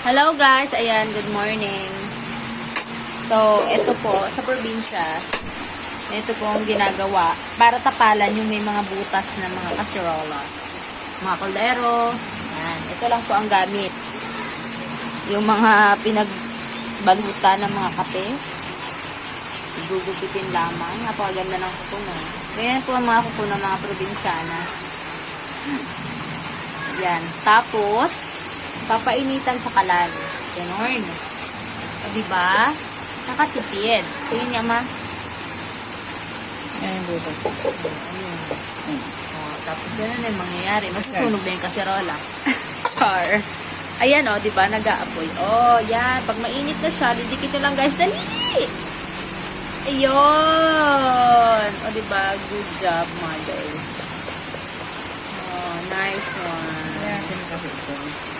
Hello guys, ayan, good morning. So, ito po, sa probinsya, ito po ang ginagawa para tapalan yung may mga butas na mga kaserola. Mga kaldero, ayan, ito lang po ang gamit. Yung mga pinagbalutan ng mga kape, gugupitin lamang. Napakaganda ng kuko mo. Ganyan po ang mga kuko ng mga probinsyana. Yan. Tapos, papainitan sa kalan. Ganon. O, diba? Nakatipid. Tingin niya, ma. Ayan, butas. Ayun. O, tapos ganun na yung mangyayari. Masusunog na yung kaserola. Char. Ayan, o, diba? Nag-aapoy. O, yan. Pag mainit na siya, didikit nyo lang, guys. Dali! Ayun! O, diba? Good job, mother. Oh, nice one. Ayan, kasi ito.